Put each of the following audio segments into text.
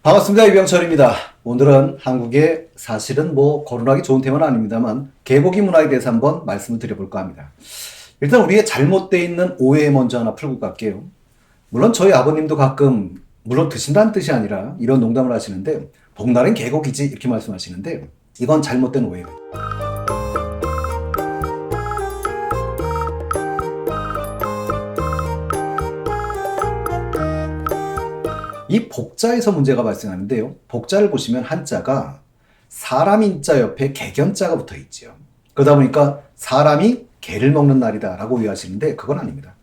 반갑습니다. 이병철입니다. 오늘은 한국의 사실은 거론하기 좋은 테마는 아닙니다만 개고기 문화에 대해서 한번 말씀을 드려볼까 합니다. 일단 우리의 잘못되어 있는 오해 먼저 하나 풀고 갈게요. 물론 저희 아버님도 가끔 물론 드신다는 뜻이 아니라 이런 농담을 하시는데 복날은 개고기지 이렇게 말씀하시는데 이건 잘못된 오해예요. 이 복자에서 문제가 발생하는데요. 복자를 보시면 한자가 사람 인자 옆에 개견자가 붙어 있죠. 그러다 보니까 사람이 개를 먹는 날이다 라고 이해하시는데 그건 아닙니다.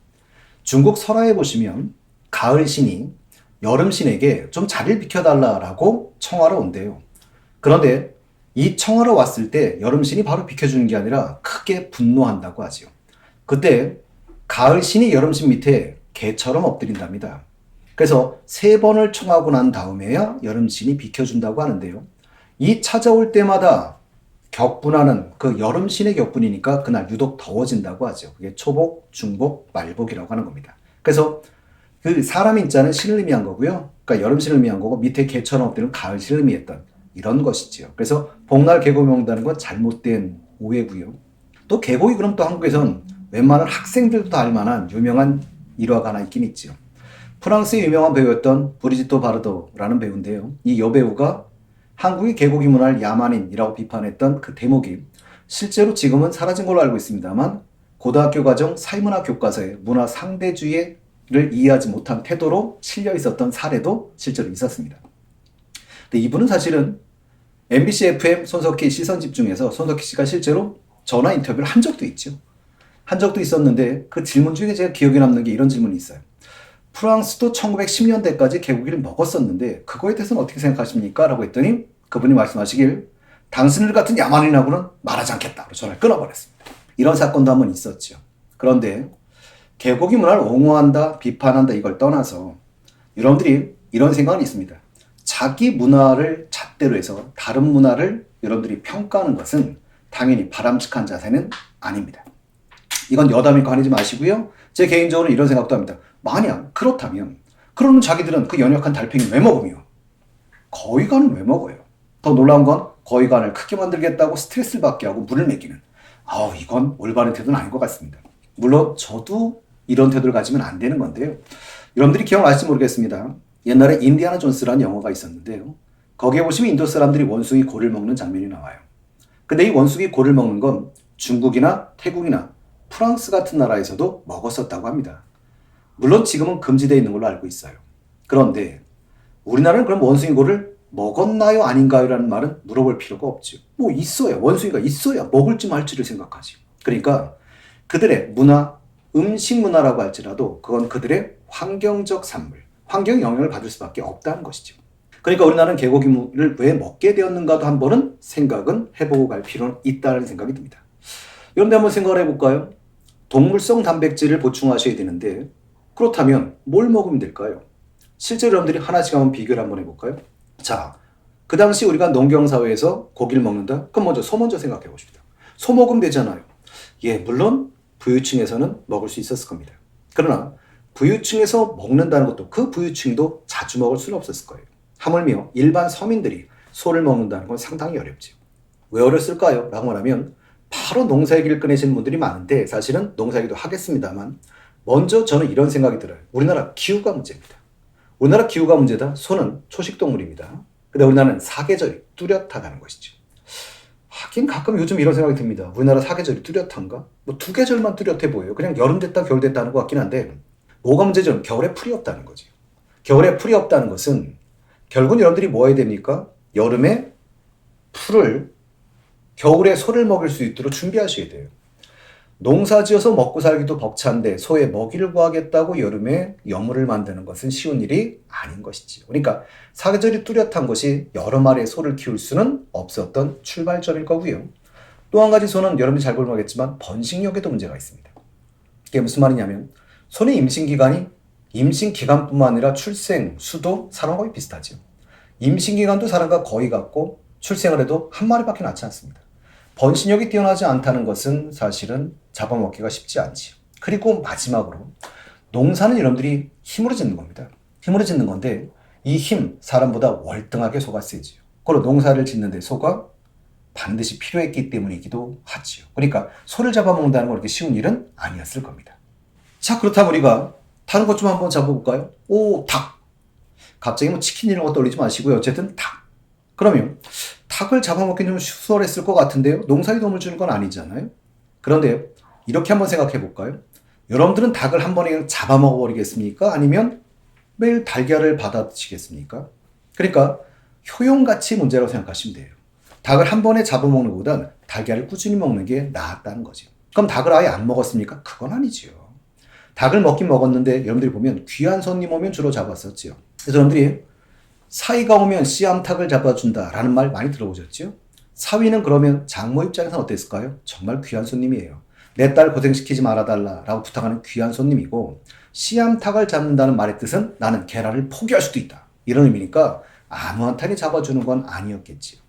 중국 설화에 보시면 가을 신이 여름 신에게 좀 자리를 비켜달라라고 청하러 온대요. 그런데 이 청하러 왔을 때 여름 신이 바로 비켜주는 게 아니라 크게 분노한다고 하지요. 그때 가을 신이 여름 신 밑에 개처럼 엎드린답니다. 그래서 3번을 청하고 난 다음에야 여름신이 비켜준다고 하는데요. 이 찾아올 때마다 격분하는 그 여름신의 격분이니까 그날 유독 더워진다고 하죠. 그게 초복, 중복, 말복이라고 하는 겁니다. 그래서 그 사람 인자는 신을 의미한 거고요. 그러니까 여름신을 의미한 거고 밑에 개처럼 엎드리는 가을신을 의미했던 이런 것이지요. 그래서 복날 개고기 먹는다는 건 잘못된 오해고요. 또 개고기 그럼 또 한국에선 웬만한 학생들도 다 알만한 유명한 일화가 하나 있긴 있죠. 프랑스의 유명한 배우였던 브리지토 바르도라는 배우인데요. 이 여배우가 한국의 개고기 문화를 야만인이라고 비판했던 그 대목이 실제로 지금은 사라진 걸로 알고 있습니다만 고등학교 과정 사회문화 교과서에 문화 상대주의를 이해하지 못한 태도로 실려 있었던 사례도 실제로 있었습니다. 근데 이분은 사실은 MBC FM 손석희 시선집중에서 손석희 씨가 실제로 전화 인터뷰를 한 적도 있죠. 한 적도 있었는데 그 질문 중에 제가 기억에 남는 게 이런 질문이 있어요. 프랑스도 1910년대까지 개고기를 먹었었는데 그거에 대해서는 어떻게 생각하십니까? 라고 했더니 그분이 말씀하시길 당신들 같은 야만인하고는 말하지 않겠다. 전화를 끊어버렸습니다. 이런 사건도 한번 있었죠. 그런데 개고기 문화를 옹호한다, 비판한다 이걸 떠나서 여러분들이 이런 생각은 있습니다. 자기 문화를 잣대로 해서 다른 문화를 여러분들이 평가하는 것은 당연히 바람직한 자세는 아닙니다. 이건 여담이니까 화내지 마시고요. 제 개인적으로 이런 생각도 합니다. 만약 그렇다면 그러면 자기들은 그 연약한 달팽이 왜 먹으며 거위간은 왜 먹어요? 더 놀라운 건 거위간을 크게 만들겠다고 스트레스를 받게 하고 물을 먹이는 이건 올바른 태도는 아닌 것 같습니다. 물론 저도 이런 태도를 가지면 안 되는 건데요. 여러분들이 기억나실지 모르겠습니다. 옛날에 인디아나 존스라는 영화가 있었는데요. 거기에 보시면 인도 사람들이 원숭이 고를 먹는 장면이 나와요. 근데 이 원숭이 고를 먹는 건 중국이나 태국이나 프랑스 같은 나라에서도 먹었었다고 합니다. 물론 지금은 금지되어 있는 걸로 알고 있어요. 그런데 우리나라는 그럼 원숭이고를 먹었나요 아닌가요? 라는 말은 물어볼 필요가 없죠. 있어요. 원숭이가 있어야 먹을지 말지를 생각하지. 그러니까 그들의 문화, 음식 문화라고 할지라도 그건 그들의 환경적 산물, 환경 영향을 받을 수밖에 없다는 것이죠. 그러니까 우리나라는 개고기를 왜 먹게 되었는가도 한 번은 생각은 해보고 갈 필요는 있다는 생각이 듭니다. 그런데 한번 생각을 해볼까요? 동물성 단백질을 보충하셔야 되는데 그렇다면 뭘 먹으면 될까요? 실제로 여러분들이 하나씩 한번 비교를 한번 해볼까요? 자, 그 당시 우리가 농경사회에서 고기를 먹는다? 그럼 먼저 소 먼저 생각해 보십시다. 소 먹으면 되잖아요. 예, 물론 부유층에서는 먹을 수 있었을 겁니다. 그러나 부유층에서 먹는다는 것도 그 부유층도 자주 먹을 수는 없었을 거예요. 하물며 일반 서민들이 소를 먹는다는 건 상당히 어렵죠. 왜 어렸을까요? 라고 말하면 바로 농사의 길을 꺼내시는 분들이 많은데 사실은 농사기도 하겠습니다만 먼저 저는 이런 생각이 들어요. 우리나라 기후가 문제입니다. 우리나라 기후가 문제다. 소는 초식동물입니다. 근데 우리나라는 사계절이 뚜렷하다는 것이죠. 하긴 가끔 요즘 이런 생각이 듭니다. 우리나라 사계절이 뚜렷한가? 2계절만 뚜렷해 보여요. 그냥 여름 됐다 겨울 됐다 하는 것 같긴 한데 뭐가 문제죠? 겨울에 풀이 없다는 거죠. 겨울에 풀이 없다는 것은 결국은 여러분들이 뭐 해야 됩니까? 여름에 풀을 겨울에 소를 먹일 수 있도록 준비하셔야 돼요. 농사 지어서 먹고 살기도 벅찬데 소에 먹이를 구하겠다고 여름에 여물을 만드는 것은 쉬운 일이 아닌 것이지요. 그러니까 사계절이 뚜렷한 것이 여러 마리의 소를 키울 수는 없었던 출발점일 거고요. 또 한 가지 소는 여러분이 잘 모르겠지만 번식력에도 문제가 있습니다. 이게 무슨 말이냐면 소의 임신기간이 임신기간뿐만 아니라 출생 수도 사람과 거의 비슷하죠. 임신기간도 사람과 거의 같고 출생을 해도 한 마리밖에 낳지 않습니다. 번식력이 뛰어나지 않다는 것은 사실은 잡아먹기가 쉽지 않지요. 그리고 마지막으로 농사는 여러분들이 힘으로 짓는 겁니다. 힘으로 짓는 건데 이 힘, 사람보다 월등하게 소가 세지요. 그리고 농사를 짓는데 소가 반드시 필요했기 때문이기도 하지요. 그러니까 소를 잡아먹는다는 건 그렇게 쉬운 일은 아니었을 겁니다. 자, 그렇다면 우리가 다른 것 좀 한번 잡아볼까요? 오, 닭. 갑자기 뭐 치킨 이런 거 떠올리지 마시고요. 어쨌든 닭. 그러면 닭을 잡아먹기 좀 수월했을 것 같은데요. 농사에 도움을 주는 건 아니잖아요. 그런데요, 이렇게 한번 생각해 볼까요? 여러분들은 닭을 한 번에 잡아먹어 버리겠습니까? 아니면 매일 달걀을 받아 드시겠습니까? 그러니까 효용가치 문제라고 생각하시면 돼요. 닭을 한 번에 잡아먹는 것보단 달걀을 꾸준히 먹는 게 나았다는 거죠. 그럼 닭을 아예 안 먹었습니까? 그건 아니지요. 닭을 먹긴 먹었는데 여러분들이 보면 귀한 손님 오면 주로 잡았었지요. 그래서 여러분들이 사위가 오면 씨암탉을 잡아준다라는 말 많이 들어보셨죠? 사위는 그러면 장모 입장에서는 어땠을까요? 정말 귀한 손님이에요. 내 딸 고생시키지 말아달라라고 부탁하는 귀한 손님이고, 씨암탉을 잡는다는 말의 뜻은 나는 계란을 포기할 수도 있다, 이런 의미니까 아무 한탄이 잡아주는 건 아니었겠지요.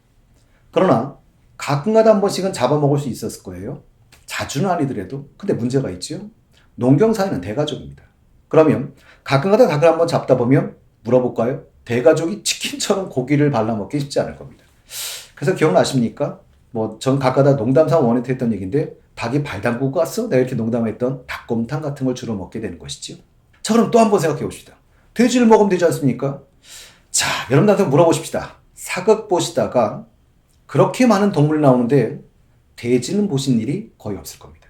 그러나 가끔가다 한 번씩은 잡아먹을 수 있었을 거예요. 자주는 아니더라도. 근데 문제가 있죠. 농경 사회는 대가족입니다. 그러면 가끔가다 닭을 한번 잡다 보면 물어볼까요? 대가족이 치킨처럼 고기를 발라먹기 쉽지 않을 겁니다. 그래서 기억나십니까? 뭐 전 가끔가다 농담삼아 원해트 했던 얘기인데, 닭이 발 담그고 갔어? 내가 이렇게 농담했던 닭곰탕 같은 걸 주로 먹게 되는 것이죠. 자, 그럼 또 한번 생각해 봅시다. 돼지를 먹으면 되지 않습니까? 자, 여러분들한테 물어보십시다. 사극 보시다가 그렇게 많은 동물이 나오는데 돼지는 보신 일이 거의 없을 겁니다.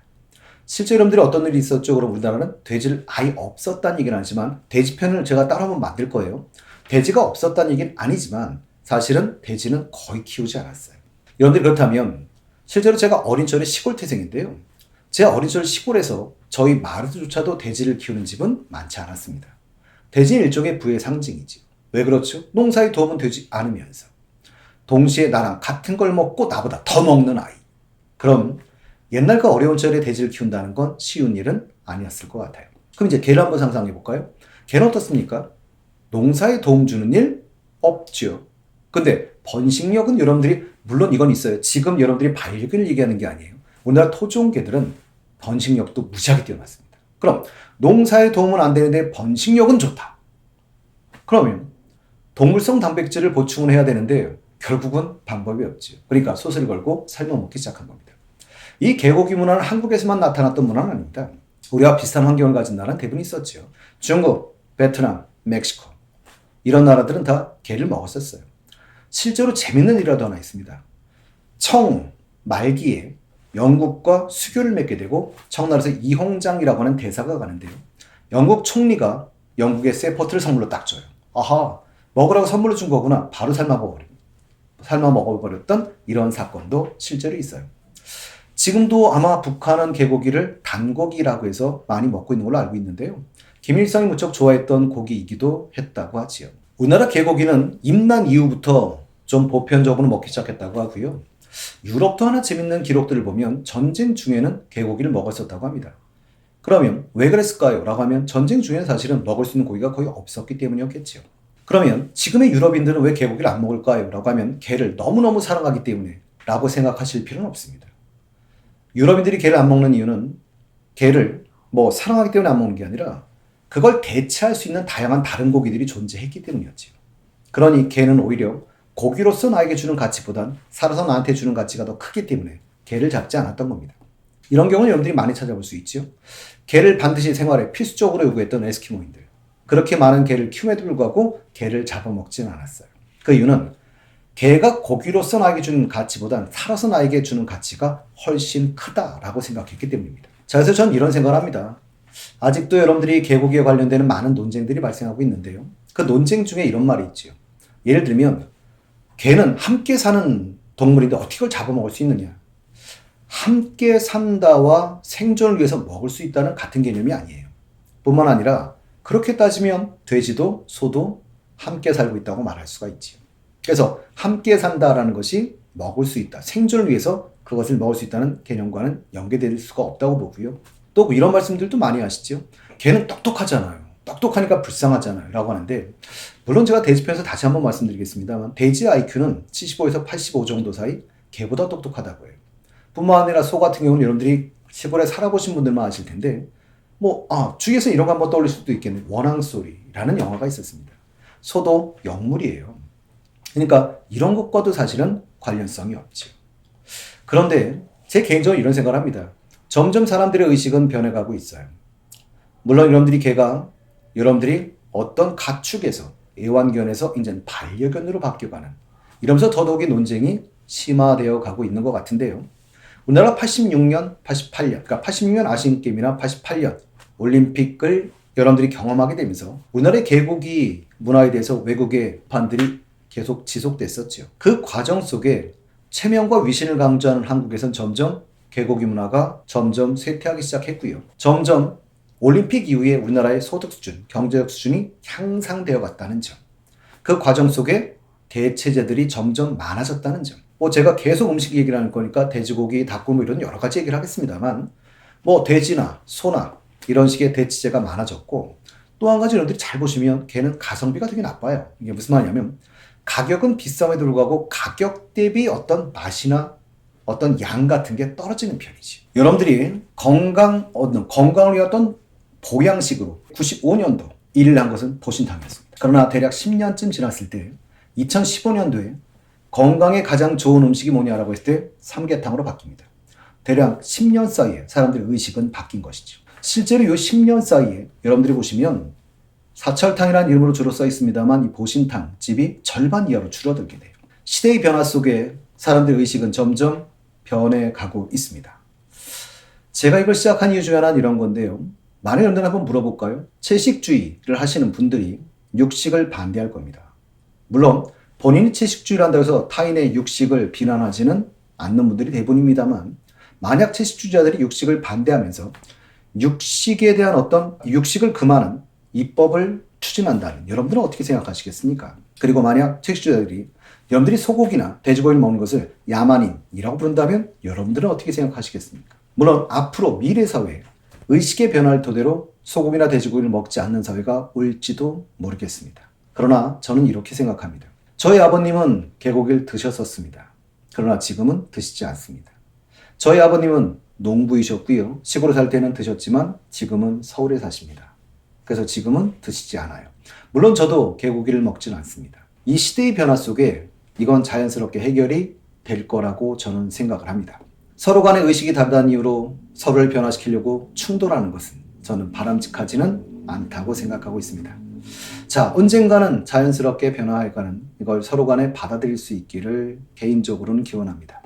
실제 여러분들이 어떤 일이 있었죠? 그럼 우리나라는 돼지를 아예 없었다는 얘기는 아니지만, 돼지 편을 제가 따로 한번 만들 거예요. 돼지가 없었다는 얘기는 아니지만 사실은 돼지는 거의 키우지 않았어요. 여러분들이 그렇다면, 실제로 제가 어린 시절에 시골 태생인데요. 제 어린 시절 시골에서 저희 마을에서조차도 돼지를 키우는 집은 많지 않았습니다. 돼지는 일종의 부의 상징이지. 왜 그렇죠? 농사에 도움은 되지 않으면서. 동시에 나랑 같은 걸 먹고 나보다 더 먹는 아이. 그럼 옛날과 어려운 시절에 돼지를 키운다는 건 쉬운 일은 아니었을 것 같아요. 그럼 이제 개를 한번 상상해 볼까요? 개는 어떻습니까? 농사에 도움 주는 일 없죠. 근데 번식력은 여러분들이, 물론 이건 있어요. 지금 여러분들이 발육을 얘기하는 게 아니에요. 우리나라 토종 개들은 번식력도 무지하게 뛰어났습니다. 그럼 농사에 도움은 안 되는데 번식력은 좋다. 그러면 동물성 단백질을 보충을 해야 되는데 결국은 방법이 없죠. 그러니까 소스를 걸고 삶아 먹기 시작한 겁니다. 이 개고기 문화는 한국에서만 나타났던 문화는 아닙니다. 우리와 비슷한 환경을 가진 나라는 대부분 있었죠. 중국, 베트남, 멕시코, 이런 나라들은 다 개를 먹었었어요. 실제로 재밌는 일이라도 하나 있습니다. 청 말기에 영국과 수교를 맺게 되고 청나라에서 이홍장이라고 하는 대사가 가는데요. 영국 총리가 영국의 세포트를 선물로 딱 줘요. 아하, 먹으라고 선물로 준 거구나. 바로 삶아 먹어버렸던 이런 사건도 실제로 있어요. 지금도 아마 북한은 개고기를 단고기라고 해서 많이 먹고 있는 걸로 알고 있는데요. 김일성이 무척 좋아했던 고기이기도 했다고 하지요. 우리나라 개고기는 임난 이후부터 좀 보편적으로 먹기 시작했다고 하고요. 유럽도 하나 재밌는 기록들을 보면 전쟁 중에는 개고기를 먹었었다고 합니다. 그러면 왜 그랬을까요? 라고 하면 전쟁 중에는 사실은 먹을 수 있는 고기가 거의 없었기 때문이었겠죠. 그러면 지금의 유럽인들은 왜 개고기를 안 먹을까요? 라고 하면 개를 너무너무 사랑하기 때문에 라고 생각하실 필요는 없습니다. 유럽인들이 개를 안 먹는 이유는 개를 사랑하기 때문에 안 먹는 게 아니라 그걸 대체할 수 있는 다양한 다른 고기들이 존재했기 때문이었죠. 그러니 개는 오히려 고기로서 나에게 주는 가치보단 살아서 나한테 주는 가치가 더 크기 때문에 개를 잡지 않았던 겁니다. 이런 경우는 여러분들이 많이 찾아볼 수 있죠. 개를 반드시 생활에 필수적으로 요구했던 에스키모인들. 그렇게 많은 개를 키움에도 불구하고 개를 잡아먹지는 않았어요. 그 이유는 개가 고기로서 나에게 주는 가치보단 살아서 나에게 주는 가치가 훨씬 크다라고 생각했기 때문입니다. 자, 그래서 저는 이런 생각을 합니다. 아직도 여러분들이 개고기에 관련되는 많은 논쟁들이 발생하고 있는데요. 그 논쟁 중에 이런 말이 있죠. 예를 들면 개는 함께 사는 동물인데 어떻게 그걸 잡아먹을 수 있느냐. 함께 산다와 생존을 위해서 먹을 수 있다는 같은 개념이 아니에요. 뿐만 아니라 그렇게 따지면 돼지도 소도 함께 살고 있다고 말할 수가 있지요. 그래서 함께 산다라는 것이 먹을 수 있다, 생존을 위해서 그것을 먹을 수 있다는 개념과는 연계될 수가 없다고 보고요. 또 이런 말씀들도 많이 하시죠. 개는 똑똑하잖아요. 똑똑하니까 불쌍하잖아요. 라고 하는데, 물론 제가 돼지 편에서 다시 한번 말씀드리겠습니다만 돼지 IQ는 75에서 85 정도 사이, 개보다 똑똑하다고 해요. 뿐만 아니라 소 같은 경우는 여러분들이 시골에 살아보신 분들만 아실 텐데 주위에서 이런 거 한번 떠올릴 수도 있겠네요. 원앙소리라는 영화가 있었습니다. 소도 영물이에요. 그러니까 이런 것과도 사실은 관련성이 없죠. 그런데 제 개인적으로 이런 생각을 합니다. 점점 사람들의 의식은 변해가고 있어요. 물론 여러분들이 어떤 가축에서 애완견에서 이제 반려견으로 바뀌어가는, 이러면서 더더욱이 논쟁이 심화되어 가고 있는 것 같은데요. 우리나라 86년, 88년, 그러니까 86년 아시안게임이나 88년 올림픽을 여러분들이 경험하게 되면서 우리나라의 개고기 문화에 대해서 외국의 비판들이 계속 지속됐었죠. 그 과정 속에 체면과 위신을 강조하는 한국에선 점점 개고기 문화가 점점 쇠퇴하기 시작했고요. 점점 올림픽 이후에 우리나라의 소득 수준, 경제적 수준이 향상되어 갔다는 점. 그 과정 속에 대체제들이 점점 많아졌다는 점. 제가 계속 음식 얘기를 하는 거니까 돼지고기, 닭고기 이런 여러 가지 얘기를 하겠습니다만 돼지나 소나 이런 식의 대체제가 많아졌고, 또 한 가지 여러분들이 잘 보시면 걔는 가성비가 되게 나빠요. 이게 무슨 말이냐면 가격은 비쌈에도 불구하고 가격 대비 어떤 맛이나 어떤 양 같은 게 떨어지는 편이지. 여러분들이 건강을 위한 어떤 보양식으로 95년도 1위를 한 것은 보신탕이었습니다. 그러나 대략 10년쯤 지났을 때 2015년도에 건강에 가장 좋은 음식이 뭐냐라고 했을 때 삼계탕으로 바뀝니다. 대략 10년 사이에 사람들의 의식은 바뀐 것이죠. 실제로 이 10년 사이에 여러분들이 보시면 사철탕이라는 이름으로 주로 써 있습니다만 이 보신탕 집이 절반 이하로 줄어들게 돼요. 시대의 변화 속에 사람들의 의식은 점점 변해가고 있습니다. 제가 이걸 시작한 이유 중에 하나는 이런 건데요. 많은 여러분들 한번 물어볼까요? 채식주의를 하시는 분들이 육식을 반대할 겁니다. 물론 본인이 채식주의를 한다고 해서 타인의 육식을 비난하지는 않는 분들이 대부분입니다만, 만약 채식주의자들이 육식을 반대하면서 육식에 대한 어떤 육식을 금하는 입법을 추진한다면 여러분들은 어떻게 생각하시겠습니까? 그리고 만약 채식주의자들이 여러분들이 소고기나 돼지고기를 먹는 것을 야만인이라고 부른다면 여러분들은 어떻게 생각하시겠습니까? 물론 앞으로 미래 사회에 의식의 변화를 토대로 소고기나 돼지고기를 먹지 않는 사회가 올지도 모르겠습니다. 그러나 저는 이렇게 생각합니다. 저희 아버님은 개고기를 드셨었습니다. 그러나 지금은 드시지 않습니다. 저희 아버님은 농부이셨고요. 시골에 살 때는 드셨지만 지금은 서울에 사십니다. 그래서 지금은 드시지 않아요. 물론 저도 개고기를 먹지는 않습니다. 이 시대의 변화 속에 이건 자연스럽게 해결이 될 거라고 저는 생각을 합니다. 서로 간의 의식이 다르다는 이유로 서로를 변화시키려고 충돌하는 것은 저는 바람직하지는 않다고 생각하고 있습니다. 자, 언젠가는 자연스럽게 변화해가는 이걸 서로 간에 받아들일 수 있기를 개인적으로는 기원합니다.